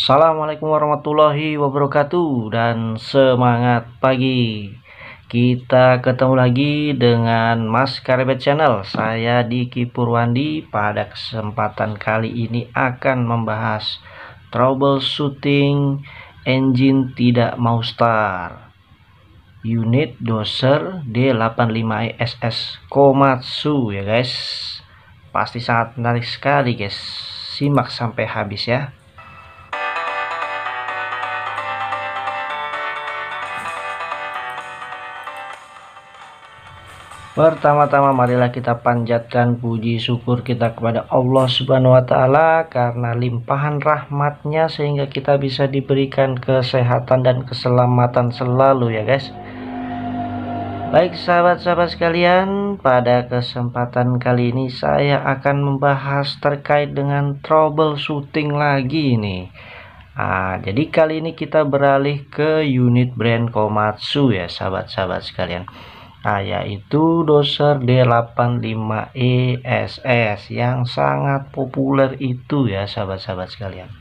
Assalamualaikum warahmatullahi wabarakatuh dan semangat pagi. Kita ketemu lagi dengan Mas Karebet Channel. Saya Diki Purwandi. Pada kesempatan kali ini akan membahas troubleshooting engine tidak mau start unit doser D85ESS Komatsu ya guys. Pasti sangat menarik sekali guys. Simak sampai habis ya. Pertama-tama marilah kita panjatkan puji syukur kita kepada Allah Subhanahu wa Ta'ala karena limpahan rahmatnya sehingga kita bisa diberikan kesehatan dan keselamatan selalu ya guys. Baik sahabat-sahabat sekalian, pada kesempatan kali ini saya akan membahas terkait dengan troubleshooting lagi nih. Jadi kali ini kita beralih ke unit brand Komatsu ya sahabat-sahabat sekalian. Yaitu doser D85ESS yang sangat populer itu ya sahabat-sahabat sekalian.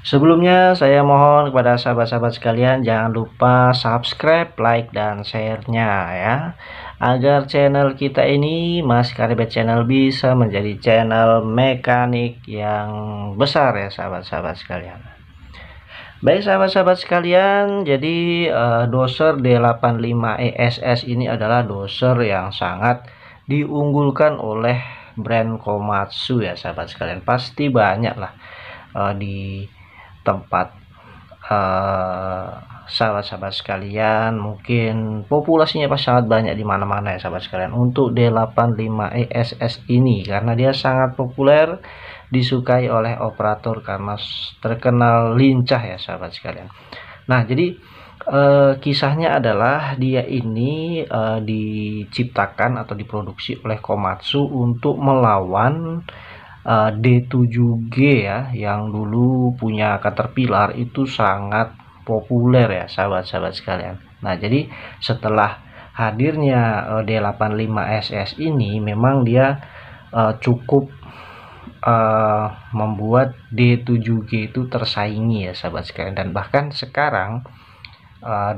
Sebelumnya saya mohon kepada sahabat-sahabat sekalian jangan lupa subscribe, like, dan share-nya ya, agar channel kita ini Mas Karebet Channel bisa menjadi channel mekanik yang besar ya sahabat-sahabat sekalian. Baik sahabat-sahabat sekalian, jadi doser D85ESS ini adalah doser yang sangat diunggulkan oleh brand Komatsu ya sahabat sekalian. Pasti banyak lah di tempat sahabat-sahabat sekalian, mungkin populasinya pasti sangat banyak di mana-mana ya sahabat sekalian untuk D85ESS ini, karena dia sangat populer, disukai oleh operator karena terkenal lincah ya sahabat sekalian. Nah jadi kisahnya adalah dia ini diciptakan atau diproduksi oleh Komatsu untuk melawan D7G ya, yang dulu punya Caterpillar itu sangat populer ya sahabat-sahabat sekalian. Nah jadi setelah hadirnya D85SS ini memang dia cukup membuat D7G itu tersaingi ya sahabat sekalian, dan bahkan sekarang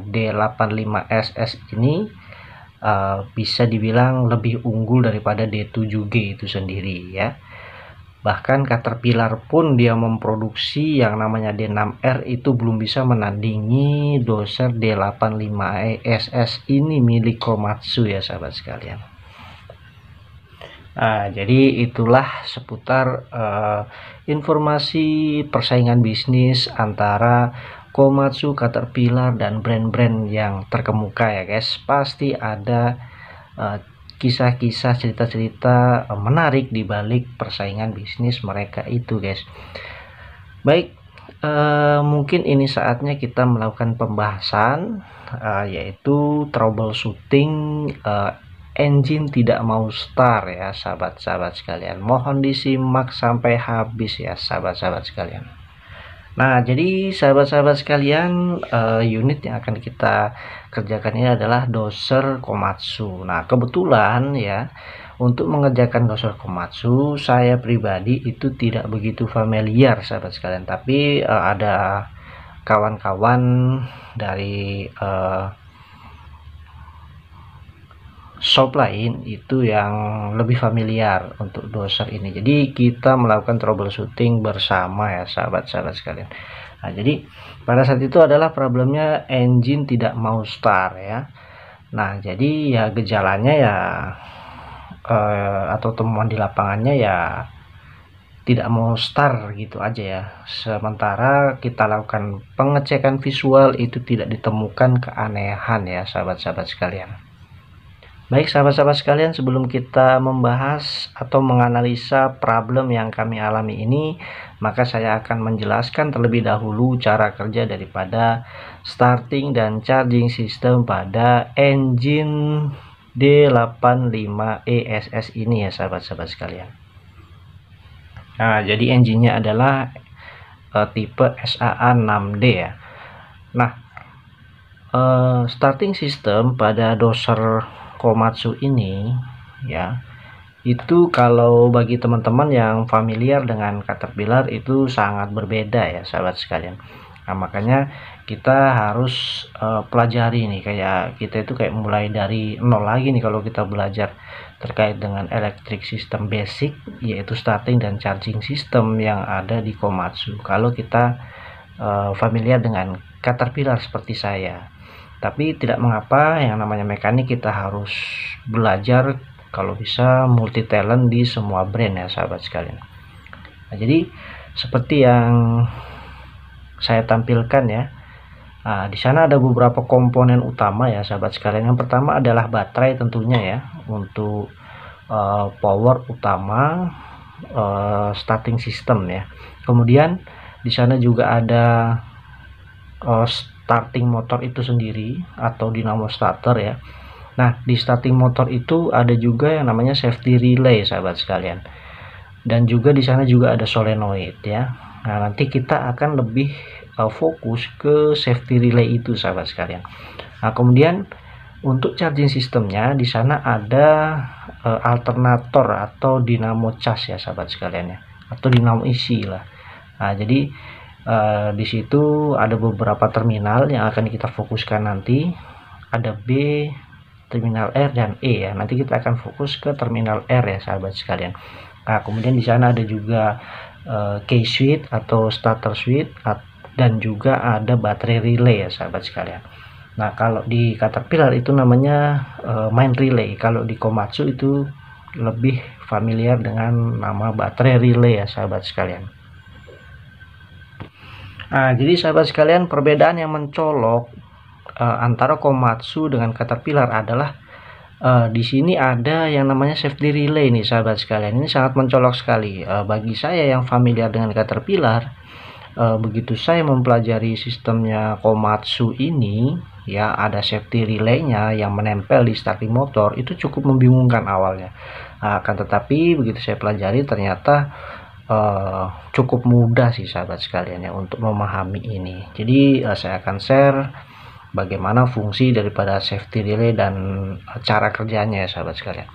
D85SS ini bisa dibilang lebih unggul daripada D7G itu sendiri ya. Bahkan Caterpillar pun dia memproduksi yang namanya D6R itu belum bisa menandingi doser D85ESS ini milik Komatsu ya sahabat sekalian. Jadi itulah seputar informasi persaingan bisnis antara Komatsu, Caterpillar, dan brand-brand yang terkemuka ya guys. Pasti ada kisah-kisah, cerita-cerita menarik di balik persaingan bisnis mereka itu guys. Baik, mungkin ini saatnya kita melakukan pembahasan yaitu troubleshooting engine tidak mau start ya sahabat-sahabat sekalian. Mohon disimak sampai habis ya sahabat-sahabat sekalian. Nah jadi sahabat-sahabat sekalian, unit yang akan kita kerjakan ini adalah doser Komatsu. Nah kebetulan ya, untuk mengerjakan doser Komatsu saya pribadi itu tidak begitu familiar sahabat sekalian, tapi ada kawan-kawan dari shop lain itu yang lebih familiar untuk doser ini. Jadi kita melakukan troubleshooting bersama ya sahabat-sahabat sekalian. Nah jadi pada saat itu adalah problemnya engine tidak mau start ya. Nah jadi ya gejalanya ya atau temuan di lapangannya ya tidak mau start gitu aja ya. Sementara kita lakukan pengecekan visual itu tidak ditemukan keanehan ya sahabat-sahabat sekalian. Baik sahabat-sahabat sekalian, sebelum kita membahas atau menganalisa problem yang kami alami ini, maka saya akan menjelaskan terlebih dahulu cara kerja daripada starting dan charging system pada engine D85ESS ini ya sahabat-sahabat sekalian. Nah jadi engine-nya adalah tipe SAA6D ya. Nah starting system pada doser Komatsu ini ya, Itu kalau bagi teman-teman yang familiar dengan Caterpillar itu sangat berbeda ya sahabat sekalian. Nah, makanya kita harus pelajari nih, kayak kita itu kayak mulai dari nol lagi nih kalau kita belajar terkait dengan electric system basic, yaitu starting dan charging system yang ada di Komatsu. Kalau kita familiar dengan Caterpillar seperti saya. Tapi tidak mengapa, yang namanya mekanik kita harus belajar kalau bisa multi talent di semua brand ya sahabat sekalian. Nah, jadi seperti yang saya tampilkan ya. Nah, di sana ada beberapa komponen utama ya sahabat sekalian. Yang pertama adalah baterai tentunya ya, untuk power utama starting system ya. Kemudian di sana juga ada starting motor itu sendiri atau dinamo starter ya. Nah, di starting motor itu ada juga yang namanya safety relay sahabat sekalian. Dan juga di sana juga ada solenoid ya. Nah, nanti kita akan lebih fokus ke safety relay itu sahabat sekalian. Nah, kemudian untuk charging sistemnya di sana ada alternator atau dinamo cas ya sahabat sekalian ya, atau dinamo isi lah. Nah, jadi di situ ada beberapa terminal yang akan kita fokuskan nanti. Ada B, terminal R dan E ya. Nanti kita akan fokus ke terminal R ya sahabat sekalian. Nah, kemudian di sana ada juga key switch atau starter switch, dan juga ada baterai relay ya sahabat sekalian. Nah, kalau di Caterpillar itu namanya main relay. Kalau di Komatsu itu lebih familiar dengan nama baterai relay ya sahabat sekalian. Nah, jadi sahabat sekalian, perbedaan yang mencolok antara Komatsu dengan Caterpillar adalah di sini ada yang namanya safety relay nih sahabat sekalian. Ini sangat mencolok sekali. Bagi saya yang familiar dengan Caterpillar, begitu saya mempelajari sistemnya Komatsu ini ya, ada safety relay-nya yang menempel di starting motor, itu cukup membingungkan awalnya. Akan tetapi begitu saya pelajari ternyata cukup mudah sih sahabat sekalian ya untuk memahami ini. Jadi saya akan share bagaimana fungsi daripada safety relay dan cara kerjanya ya sahabat sekalian.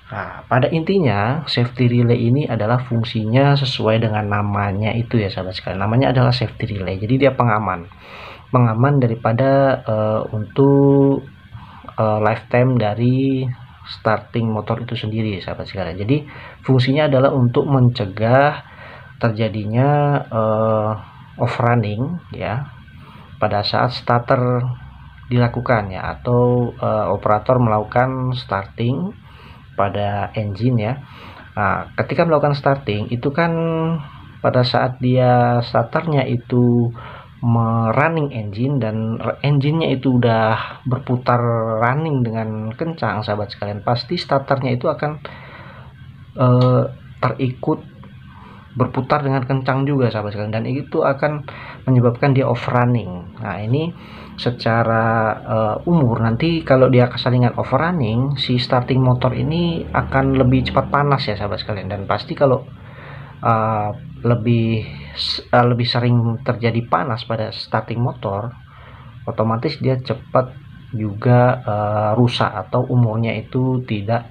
Nah, pada intinya safety relay ini adalah fungsinya sesuai dengan namanya itu ya sahabat sekalian. Namanya adalah safety relay. Jadi dia pengaman daripada untuk lifetime dari starting motor itu sendiri sahabat sekalian. Jadi fungsinya adalah untuk mencegah terjadinya overrunning ya pada saat starter dilakukan ya, atau operator melakukan starting pada engine ya. Nah, ketika melakukan starting itu kan pada saat dia starternya itu running engine dan engine-nya itu udah berputar running dengan kencang sahabat sekalian, pasti starternya itu akan terikut berputar dengan kencang juga sahabat sekalian, dan itu akan menyebabkan dia overrunning. Nah, ini secara umur nanti kalau dia kesalingan overrunning, si starting motor ini akan lebih cepat panas ya sahabat sekalian. Dan pasti kalau lebih sering terjadi panas pada starting motor, otomatis dia cepat juga rusak atau umurnya itu tidak,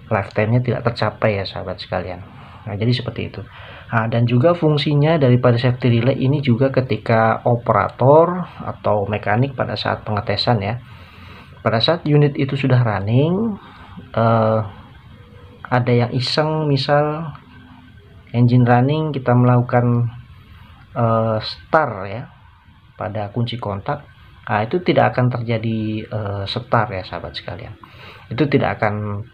lifetime-nya tidak tercapai ya sahabat sekalian. Nah, jadi seperti itu. Nah, dan juga fungsinya daripada safety relay ini juga ketika operator atau mekanik pada saat pengetesan ya, pada saat unit itu sudah running, ada yang iseng, misal engine running, kita melakukan start ya pada kunci kontak, nah itu tidak akan terjadi start ya sahabat sekalian. Itu tidak akan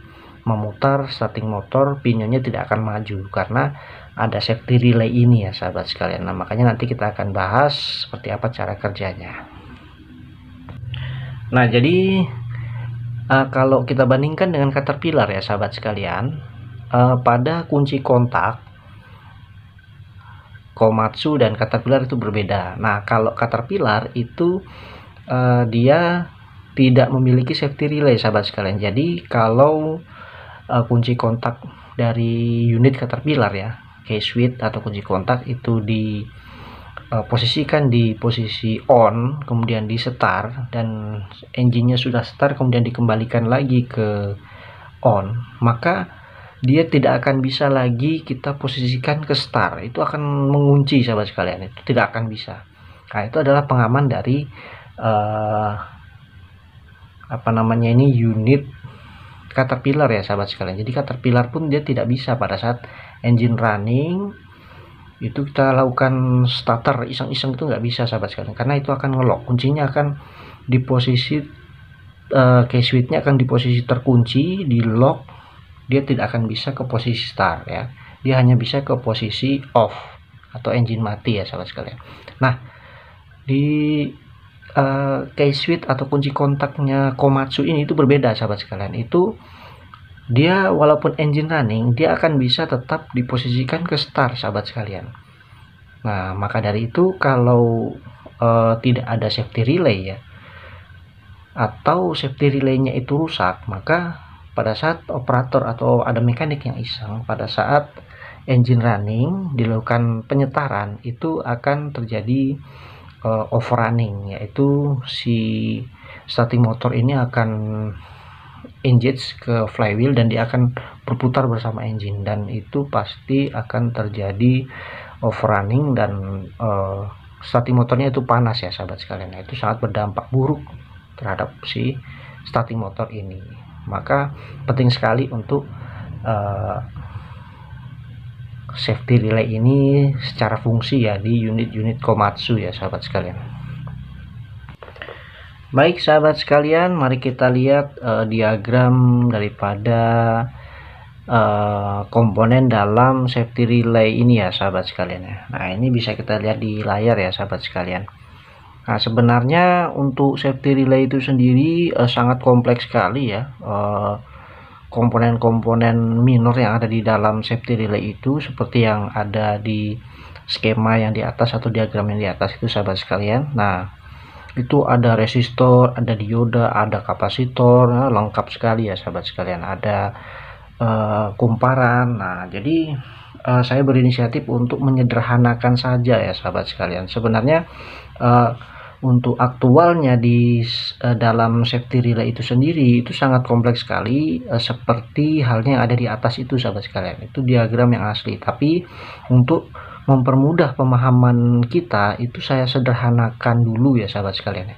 memutar starting motor, pinionnya tidak akan maju karena ada safety relay ini ya sahabat sekalian. Nah, makanya nanti kita akan bahas seperti apa cara kerjanya. Nah, jadi kalau kita bandingkan dengan Caterpillar ya sahabat sekalian, pada kunci kontak Komatsu dan Caterpillar itu berbeda. Nah, kalau Caterpillar itu dia tidak memiliki safety relay sahabat sekalian. Jadi kalau kunci kontak dari unit Caterpillar ya, key switch atau kunci kontak itu posisikan di posisi on, kemudian di start, dan engine-nya sudah start kemudian dikembalikan lagi ke on, maka dia tidak akan bisa lagi kita posisikan ke star, itu akan mengunci sahabat sekalian, itu tidak akan bisa. Nah, itu adalah pengaman dari unit Caterpillar ya sahabat sekalian. Jadi Caterpillar pun dia tidak bisa pada saat engine running itu kita lakukan starter iseng-iseng, itu nggak bisa sahabat sekalian, karena itu akan ngelock, kuncinya akan di posisi key switch-nya akan di posisi terkunci, di lock, dia tidak akan bisa ke posisi start ya, dia hanya bisa ke posisi off atau engine mati ya sahabat sekalian. Nah, di key switch atau kunci kontaknya Komatsu ini itu berbeda sahabat sekalian. Itu dia walaupun engine running, dia akan bisa tetap diposisikan ke start sahabat sekalian. Nah, maka dari itu kalau tidak ada safety relay ya, atau safety relaynya itu rusak, maka pada saat operator atau ada mekanik yang iseng pada saat engine running dilakukan penyetaran, itu akan terjadi overrunning, yaitu si starting motor ini akan engage ke flywheel dan dia akan berputar bersama engine, dan itu pasti akan terjadi overrunning dan starting motornya itu panas ya sahabat sekalian. Nah, itu sangat berdampak buruk terhadap si starting motor ini. Maka penting sekali untuk safety relay ini secara fungsi ya di unit-unit Komatsu ya sahabat sekalian. Baik sahabat sekalian, mari kita lihat diagram daripada komponen dalam safety relay ini ya sahabat sekalian ya. Nah, ini bisa kita lihat di layar ya sahabat sekalian. Nah, sebenarnya untuk safety relay itu sendiri sangat kompleks sekali ya. Komponen-komponen minor yang ada di dalam safety relay itu seperti yang ada di skema yang di atas atau diagram yang di atas itu sahabat sekalian. Nah, itu ada resistor, ada dioda, ada kapasitor, nah, lengkap sekali ya sahabat sekalian. Ada kumparan. Nah, jadi saya berinisiatif untuk menyederhanakan saja ya sahabat sekalian. Sebenarnya untuk aktualnya di dalam safety relay itu sendiri itu sangat kompleks sekali, seperti halnya yang ada di atas itu sahabat sekalian. Itu diagram yang asli, tapi untuk mempermudah pemahaman kita itu saya sederhanakan dulu ya sahabat sekalian.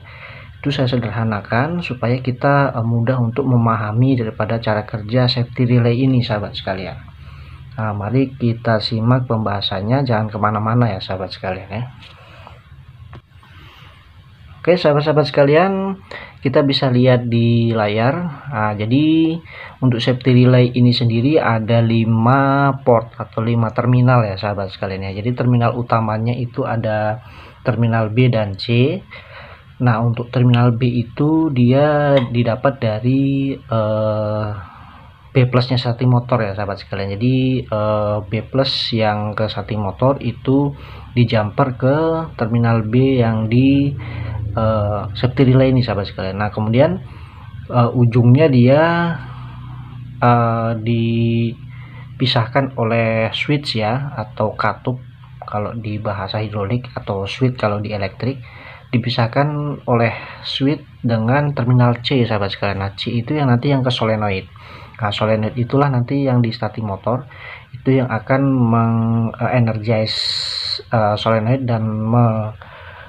Itu saya sederhanakan supaya kita mudah untuk memahami daripada cara kerja safety relay ini sahabat sekalian. Nah, mari kita simak pembahasannya, jangan kemana-mana ya sahabat sekalian ya. Oke sahabat-sahabat sekalian, kita bisa lihat di layar. Nah, jadi untuk safety relay ini sendiri ada 5 port atau 5 terminal ya sahabat sekalian ya. Jadi terminal utamanya itu ada terminal B dan C. Nah, untuk terminal B itu dia didapat dari B plusnya starting motor ya sahabat sekalian. Jadi B plus yang ke starting motor itu di jumper ke terminal B yang di safety relay ini sahabat sekalian. Nah, kemudian ujungnya dia dipisahkan oleh switch ya, atau katup kalau di bahasa hidrolik, atau switch kalau di elektrik, dipisahkan oleh switch dengan terminal C sahabat sekalian. Nah, C itu yang nanti yang ke solenoid. Nah, solenoid itulah nanti yang di starting motor, itu yang akan mengenergize solenoid dan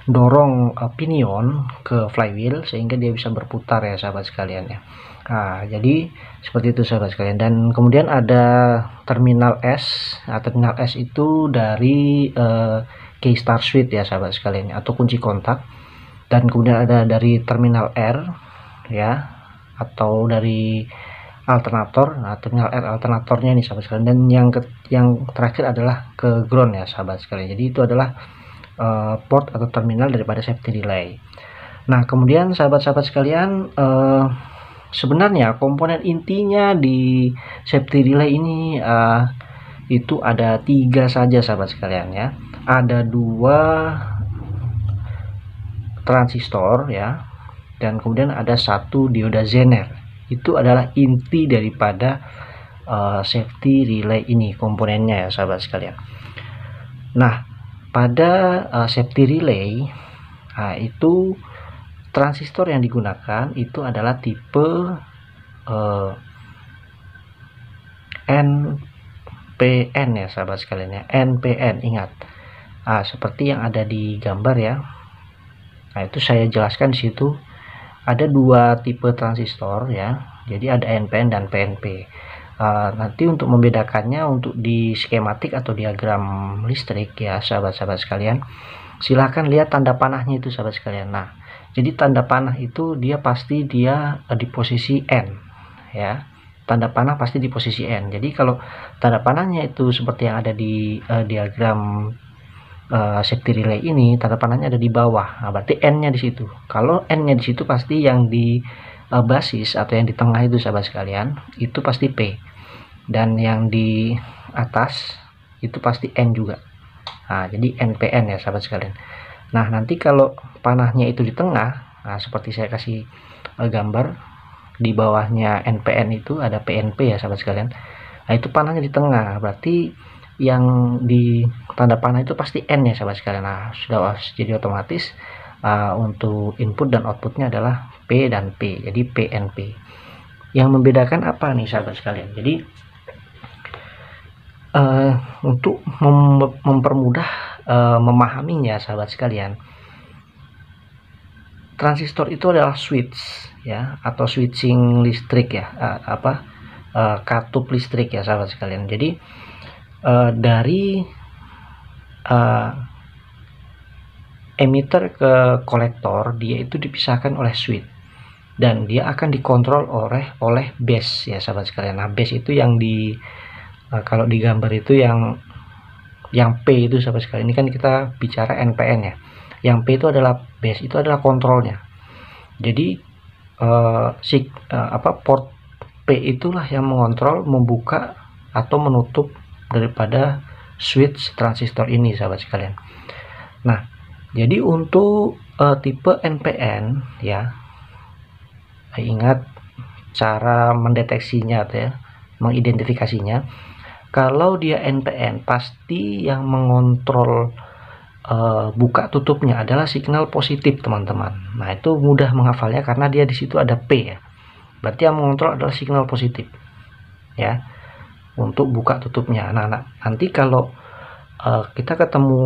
mendorong pinion ke flywheel sehingga dia bisa berputar ya sahabat sekalian ya. Nah, jadi seperti itu sahabat sekalian. Dan kemudian ada terminal S. Nah, terminal S itu dari key start switch ya sahabat sekalian, atau kunci kontak. Dan kemudian ada dari terminal R ya, atau dari alternator. Nah, terminal R alternatornya ini sahabat sekalian. Dan yang terakhir adalah ke ground ya sahabat sekalian. Jadi itu adalah port atau terminal daripada safety relay. Nah, kemudian sahabat-sahabat sekalian, sebenarnya komponen intinya di safety relay ini itu ada 3 saja sahabat sekalian ya. Ada 2 transistor ya, dan kemudian ada 1 dioda Zener. Itu adalah inti daripada safety relay ini komponennya ya sahabat sekalian. Nah, pada safety relay itu transistor yang digunakan itu adalah tipe NPN ya sahabat sekalian ya, NPN, ingat. Seperti yang ada di gambar ya. Nah, itu saya jelaskan di situ ada dua tipe transistor ya. Jadi ada NPN dan PNP. Nanti untuk membedakannya untuk di skematik atau diagram listrik ya sahabat-sahabat sekalian, silahkan lihat tanda panahnya itu sahabat sekalian. Nah, jadi tanda panah itu dia pasti di posisi N ya. Tanda panah pasti di posisi N. Jadi kalau tanda panahnya itu seperti yang ada di diagram safety relay ini, tanda panahnya ada di bawah. Nah, berarti N-nya di situ. Kalau N-nya di situ pasti yang di basis atau yang di tengah itu sahabat sekalian, itu pasti P. Dan yang di atas itu pasti N juga. Nah, jadi NPN ya sahabat sekalian. Nah, nanti kalau panahnya itu di tengah, seperti saya kasih gambar di bawahnya NPN itu ada PNP ya sahabat sekalian. Nah, itu panahnya di tengah, berarti yang di tanda panah itu pasti N ya sahabat sekalian. Nah, sudah jadi otomatis untuk input dan outputnya adalah P dan P, jadi PNP. Yang membedakan apa nih sahabat sekalian? Jadi untuk mempermudah memahaminya sahabat sekalian, transistor itu adalah switch ya, atau switching listrik ya, katup listrik ya sahabat sekalian. Jadi dari emitter ke kolektor dia itu dipisahkan oleh switch dan dia akan dikontrol oleh base ya sahabat sekalian. Nah, base itu yang di kalau di gambar itu yang P itu sahabat sekalian. Ini kan kita bicara NPN ya. Yang P itu adalah base, itu adalah kontrolnya. Jadi port P itulah yang mengontrol, membuka atau menutup daripada switch transistor ini sahabat sekalian. Nah, jadi untuk tipe NPN ya, ingat cara mendeteksinya atau ya, mengidentifikasinya. Kalau dia NPN pasti yang mengontrol buka tutupnya adalah signal positif teman-teman. Nah, itu mudah menghafalnya karena dia di situ ada P ya. Berarti yang mengontrol adalah signal positif ya untuk buka tutupnya. Nah, nanti kalau kita ketemu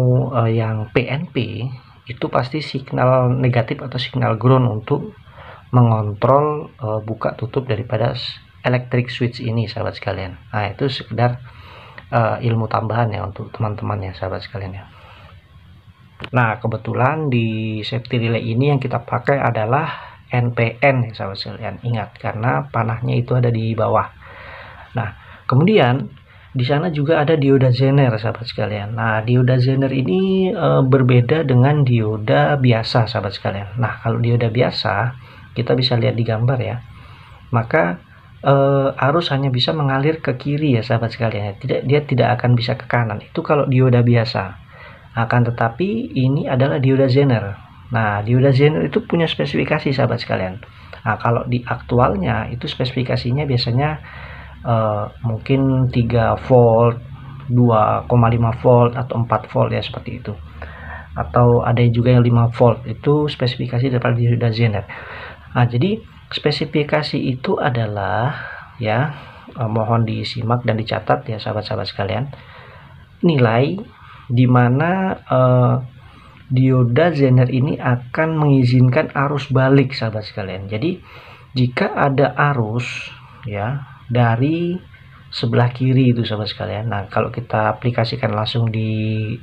yang PNP itu pasti signal negatif atau signal ground untuk mengontrol buka tutup daripada electric switch ini sahabat sekalian. Nah, itu sekedar ilmu tambahan ya untuk teman-teman ya sahabat sekalian ya. Nah, kebetulan di safety relay ini yang kita pakai adalah NPN ya sahabat sekalian. Ingat, karena panahnya itu ada di bawah. Nah, kemudian di sana juga ada dioda Zener sahabat sekalian. Nah, dioda Zener ini berbeda dengan dioda biasa sahabat sekalian. Nah, kalau dioda biasa kita bisa lihat di gambar ya, maka arus hanya bisa mengalir ke kiri ya sahabat sekalian. Dia tidak akan bisa ke kanan. Itu kalau dioda biasa. Akan tetapi ini adalah dioda Zener. Nah, dioda Zener itu punya spesifikasi sahabat sekalian. Nah, kalau di aktualnya itu spesifikasinya biasanya mungkin 3 volt, 2,5 volt atau 4 volt ya seperti itu. Atau ada juga yang 5 volt, itu spesifikasi daripada dioda Zener. Nah, jadi spesifikasi itu adalah ya, mohon disimak dan dicatat ya sahabat-sahabat sekalian, nilai di mana dioda Zener ini akan mengizinkan arus balik sahabat sekalian. Jadi jika ada arus ya dari sebelah kiri itu sahabat sekalian, nah kalau kita aplikasikan langsung di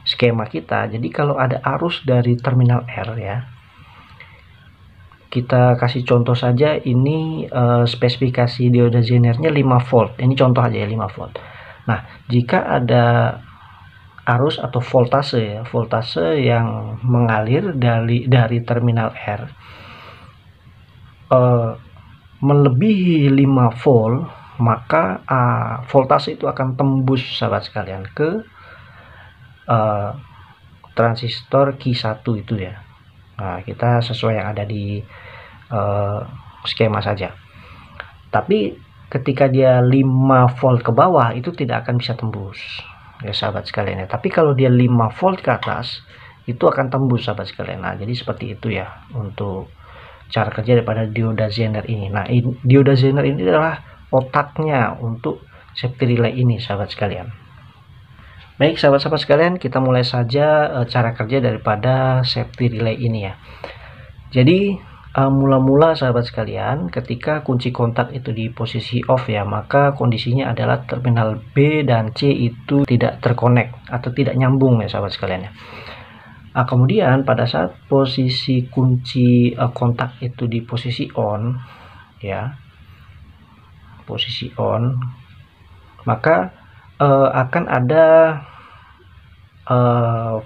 skema kita, jadi kalau ada arus dari terminal R ya, kita kasih contoh saja ini spesifikasi dioda Zenernya 5 volt. Ini contoh aja ya 5 volt. Nah, jika ada arus atau voltase ya, voltase yang mengalir dari terminal R melebihi 5 volt, maka voltase itu akan tembus sahabat sekalian ke transistor Q1 itu ya. Nah, kita sesuai yang ada di skema saja. Tapi ketika dia 5 volt ke bawah itu tidak akan bisa tembus ya sahabat sekalian ya. Tapi kalau dia 5 volt ke atas itu akan tembus sahabat sekalian. Nah, jadi seperti itu ya untuk cara kerja daripada dioda Zener ini. Nah, dioda Zener ini adalah otaknya untuk safety relay ini, sahabat sekalian. Baik sahabat-sahabat sekalian, kita mulai saja cara kerja daripada safety relay ini ya. Jadi mula-mula sahabat sekalian, ketika kunci kontak itu di posisi off ya, maka kondisinya adalah terminal B dan C itu tidak terkonek atau tidak nyambung ya sahabat sekalian ya. Kemudian pada saat posisi kunci kontak itu di posisi on ya, posisi on, maka akan ada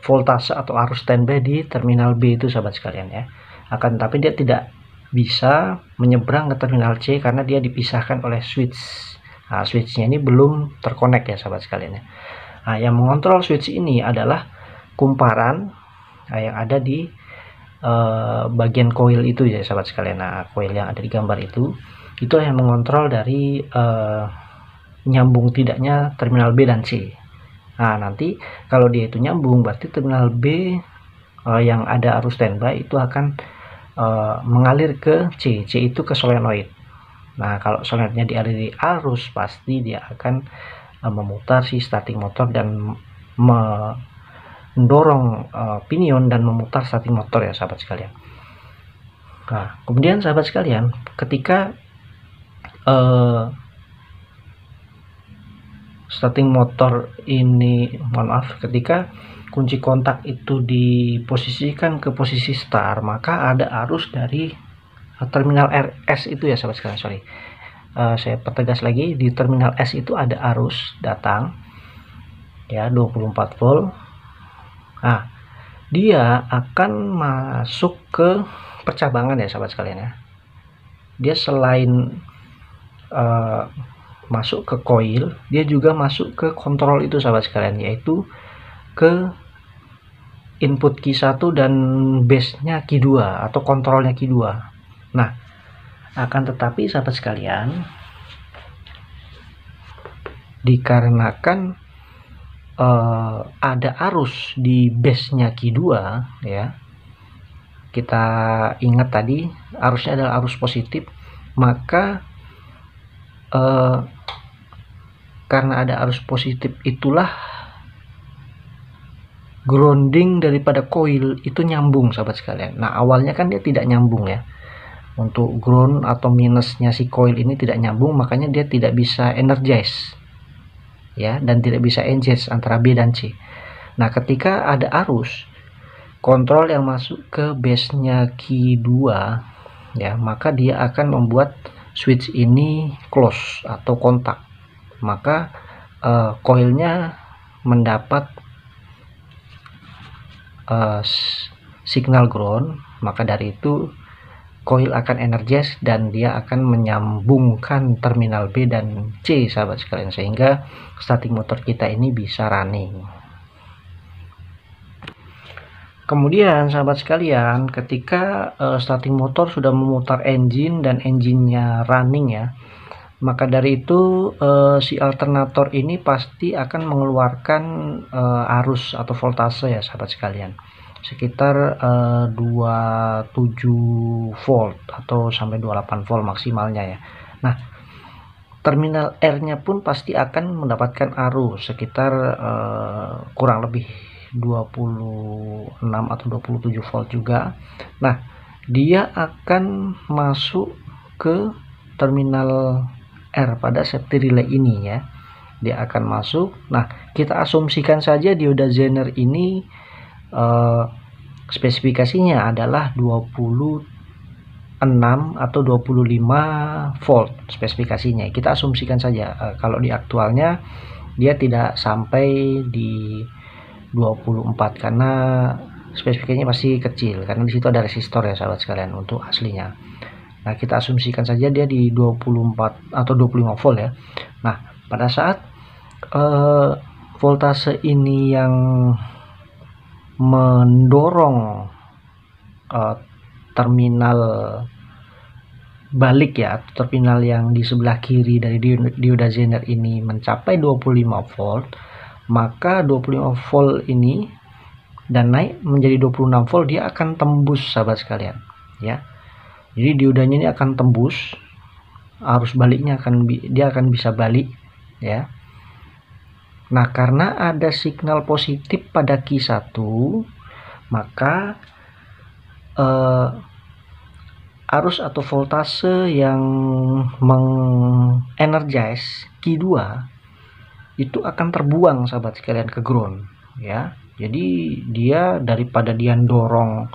voltase atau arus standby di terminal B itu sahabat sekalian ya. Tapi dia tidak bisa menyeberang ke terminal C karena dia dipisahkan oleh switch. Switchnya ini belum terkonek ya sahabat sekalian ya. Yang mengontrol switch ini adalah kumparan yang ada di bagian coil itu ya sahabat sekalian. Coil yang ada di gambar itu yang mengontrol dari nyambung tidaknya terminal B dan C. Nanti kalau dia itu nyambung, berarti terminal B yang ada arus standby itu akan mengalir ke C. C itu ke solenoid. Kalau solenoidnya dialiri arus, pasti dia akan memutar si starting motor dan mendorong pinion dan memutar starting motor ya sahabat sekalian. Kemudian sahabat sekalian, ketika starting motor ini, ketika kunci kontak itu diposisikan ke posisi start, maka ada arus dari terminal RS itu ya sahabat sekalian. Saya pertegas lagi, di terminal S itu ada arus datang ya 24 volt. Dia akan masuk ke percabangan ya sahabat sekalian ya. Dia selain masuk ke coil, dia juga masuk ke kontrol itu sahabat sekalian, yaitu ke input Q1 dan base-nya Q2 atau kontrolnya Q2. Akan tetapi sahabat sekalian, dikarenakan ada arus di base-nya Q2 ya, kita ingat tadi arusnya adalah arus positif, maka karena ada arus positif itulah grounding daripada coil itu nyambung sahabat sekalian. Awalnya kan dia tidak nyambung ya, untuk ground atau minusnya si coil ini tidak nyambung, makanya dia tidak bisa energize ya, dan tidak bisa engage antara B dan C. Ketika ada arus kontrol yang masuk ke base-nya Q2 ya, maka dia akan membuat switch ini close atau kontak, maka coilnya mendapat signal ground, maka dari itu coil akan energize dan dia akan menyambungkan terminal B dan C sahabat sekalian, sehingga starting motor kita ini bisa running. Kemudian sahabat sekalian, ketika starting motor sudah memutar engine dan engine-nya running ya, maka dari itu si alternator ini pasti akan mengeluarkan arus atau voltase ya sahabat sekalian, sekitar 27 volt atau sampai 28 volt maksimalnya ya. Terminal R-nya pun pasti akan mendapatkan arus sekitar kurang lebih 26 atau 27 volt juga. Dia akan masuk ke terminal R pada safety relay ini ya. Dia akan masuk. Kita asumsikan saja dioda Zener ini spesifikasinya adalah 26 atau 25 volt spesifikasinya. Kita asumsikan saja, kalau di aktualnya dia tidak sampai di 24 karena spesifikasinya masih kecil, karena di situ ada resistor ya sahabat sekalian untuk aslinya. Kita asumsikan saja dia di 24 atau 25 volt ya. Pada saat voltase ini yang mendorong terminal balik ya, terminal yang di sebelah kiri dari dioda Zener ini mencapai 25 volt, maka 25 volt ini dan naik menjadi 26 volt, dia akan tembus sahabat sekalian ya. Jadi diodanya ini akan tembus arus baliknya dia akan bisa balik ya. Nah, karena ada signal positif pada Q1, maka arus atau voltase yang mengenergize Q2 itu akan terbuang sahabat sekalian ke ground ya. Jadi dia daripada dia dorong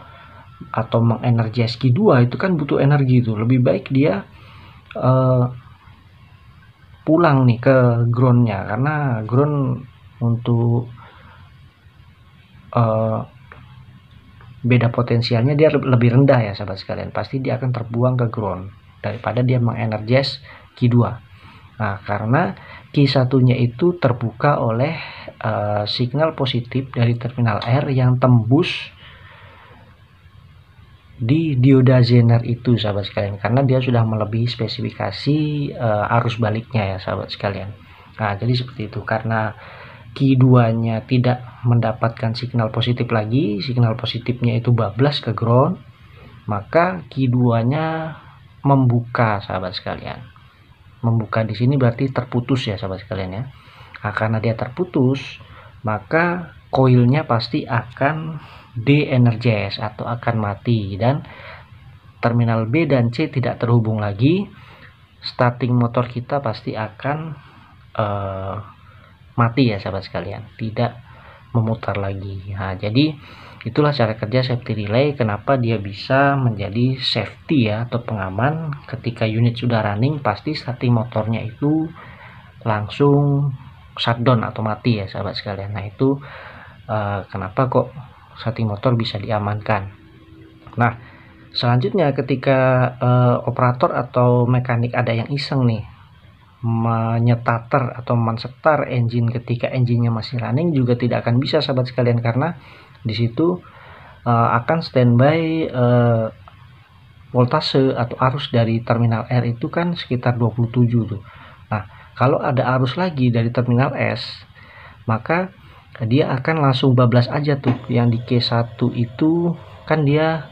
atau mengenergize Q2 itu kan butuh energi, itu lebih baik dia pulang nih ke groundnya, karena ground untuk beda potensialnya dia lebih rendah ya sahabat sekalian, pasti dia akan terbuang ke ground daripada dia mengenergize Q2. Nah, karena Q1 nya itu terbuka oleh signal positif dari terminal R yang tembus di dioda Zener itu sahabat sekalian, karena dia sudah melebihi spesifikasi arus baliknya ya sahabat sekalian. Nah, jadi seperti itu, karena Q2 nya tidak mendapatkan signal positif lagi, signal positifnya itu bablas ke ground, maka Q2 nya membuka sahabat sekalian. Membuka di sini berarti terputus ya sahabat sekalian ya. Nah, karena dia terputus, maka koilnya pasti akan de-energize atau akan mati, dan terminal B dan C tidak terhubung lagi. Starting motor kita pasti akan mati ya sahabat sekalian, tidak memutar lagi. Nah, jadi itulah cara kerja safety relay, kenapa dia bisa menjadi safety ya atau pengaman. Ketika unit sudah running, pasti starting motornya itu langsung shutdown atau mati ya sahabat sekalian. Nah, itu kenapa kok starting motor bisa diamankan. Nah, selanjutnya ketika operator atau mekanik ada yang iseng nih menyetater atau mensetar engine ketika engine-nya masih running, juga tidak akan bisa sahabat sekalian, karena di situ akan standby voltase atau arus dari terminal R itu kan sekitar 27 tuh. Nah, kalau ada arus lagi dari terminal S, maka dia akan langsung bablas aja tuh. Yang di Q1 itu kan dia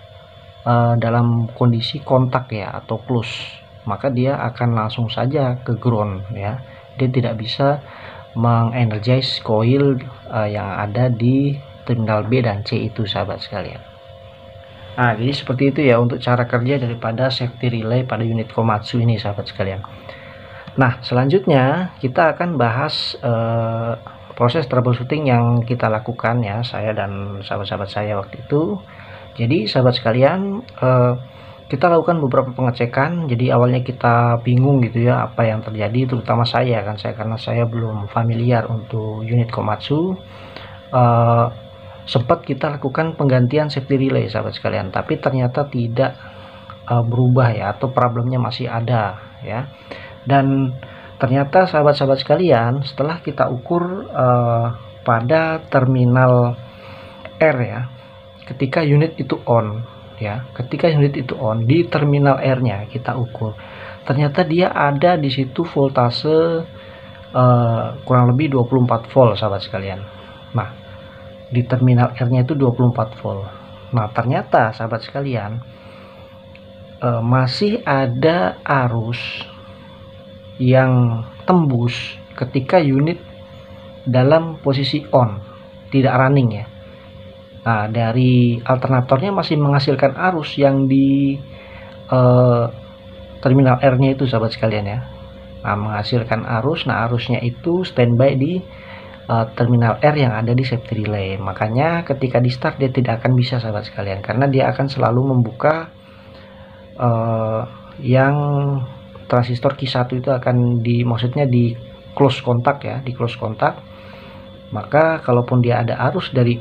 dalam kondisi kontak ya atau close, maka dia akan langsung saja ke ground ya. Dia tidak bisa mengenergize coil yang ada di terminal B dan C itu sahabat sekalian. Nah, jadi seperti itu ya untuk cara kerja daripada safety relay pada unit Komatsu ini sahabat sekalian. Nah, selanjutnya kita akan bahas proses troubleshooting yang kita lakukan ya, saya dan sahabat-sahabat saya waktu itu. Jadi sahabat sekalian, kita lakukan beberapa pengecekan. Jadi awalnya kita bingung gitu ya apa yang terjadi, terutama saya karena saya belum familiar untuk unit Komatsu. Sempat kita lakukan penggantian safety relay sahabat sekalian, tapi ternyata tidak berubah ya, atau problemnya masih ada ya. Dan ternyata sahabat-sahabat sekalian, setelah kita ukur pada terminal R ya, ketika unit itu on ya, ketika unit itu on di terminal R-nya kita ukur, ternyata dia ada di situ voltase kurang lebih 24 volt sahabat sekalian. Nah, di terminal R-nya itu 24 volt. Nah, ternyata sahabat sekalian masih ada arus yang tembus ketika unit dalam posisi on, tidak running ya. Nah, dari alternatornya masih menghasilkan arus yang di terminal R-nya itu sahabat sekalian ya. Nah, menghasilkan arus. Nah, arusnya itu standby di terminal R yang ada di safety relay. Makanya ketika di start dia tidak akan bisa sahabat sekalian, karena dia akan selalu membuka yang transistor Q1 itu akan maksudnya di close kontak ya, di close kontak. Maka kalaupun dia ada arus dari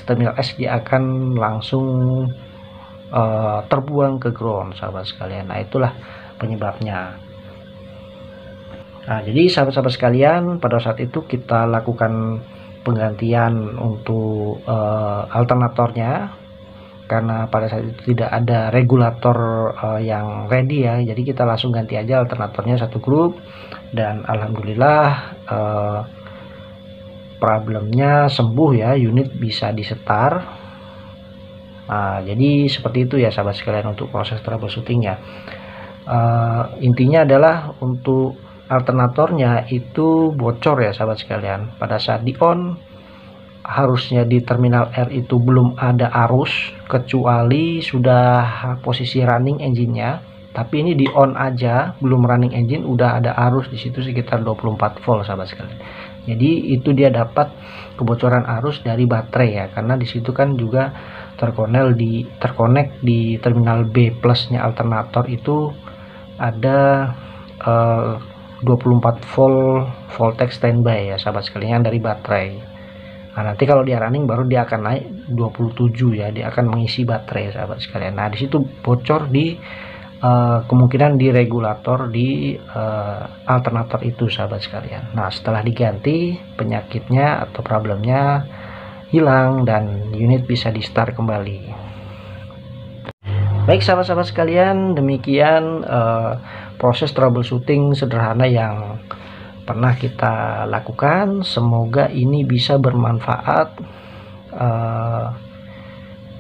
terminal S, dia akan langsung terbuang ke ground sahabat sekalian. Nah, itulah penyebabnya. Nah, jadi sahabat-sahabat sekalian, pada saat itu kita lakukan penggantian untuk alternatornya, karena pada saat itu tidak ada regulator yang ready ya, jadi kita langsung ganti aja alternatornya satu grup, dan alhamdulillah problemnya sembuh ya, unit bisa disetar. Nah, jadi seperti itu ya sahabat sekalian untuk proses troubleshooting ya. Intinya adalah untuk alternatornya itu bocor ya sahabat sekalian. Pada saat di on, harusnya di terminal R itu belum ada arus kecuali sudah posisi running engine-nya, tapi ini di on aja, belum running engine udah ada arus di situ sekitar 24 volt sahabat sekalian. Jadi itu dia dapat kebocoran arus dari baterai ya, karena di situ kan juga terkonek di terminal B plusnya alternator itu ada 24 volt voltage standby ya sahabat sekalian dari baterai. Nah, nanti kalau dia running baru dia akan naik 27 ya, dia akan mengisi baterai sahabat sekalian. Nah, di situ bocor di kemungkinan di regulator di alternator itu sahabat sekalian. Nah, setelah diganti, penyakitnya atau problemnya hilang dan unit bisa di start kembali. Baik sahabat-sahabat sekalian, demikian proses troubleshooting sederhana yang pernah kita lakukan. Semoga ini bisa bermanfaat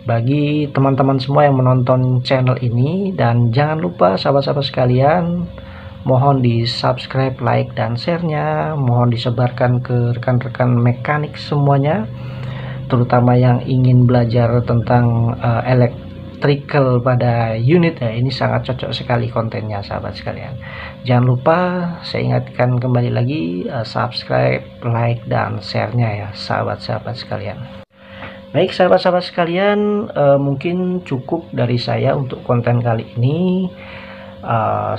bagi teman-teman semua yang menonton channel ini. Dan jangan lupa sahabat-sahabat sekalian, mohon di subscribe, like, dan share-nya. Mohon disebarkan ke rekan-rekan mekanik semuanya, terutama yang ingin belajar tentang electrical pada unit ya. Ini sangat cocok sekali kontennya sahabat sekalian. Jangan lupa saya ingatkan kembali lagi, subscribe, like, dan share-nya ya sahabat-sahabat sekalian. Baik sahabat-sahabat sekalian, mungkin cukup dari saya untuk konten kali ini.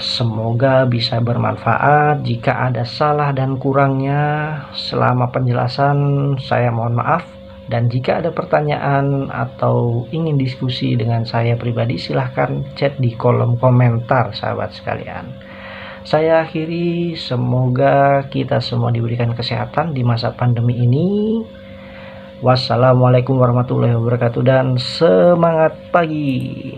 Semoga bisa bermanfaat. Jika ada salah dan kurangnya selama penjelasan, saya mohon maaf. Dan jika ada pertanyaan atau ingin diskusi dengan saya pribadi, silahkan chat di kolom komentar sahabat sekalian. Saya akhiri, semoga kita semua diberikan kesehatan di masa pandemi ini. Wassalamualaikum warahmatullahi wabarakatuh dan semangat pagi.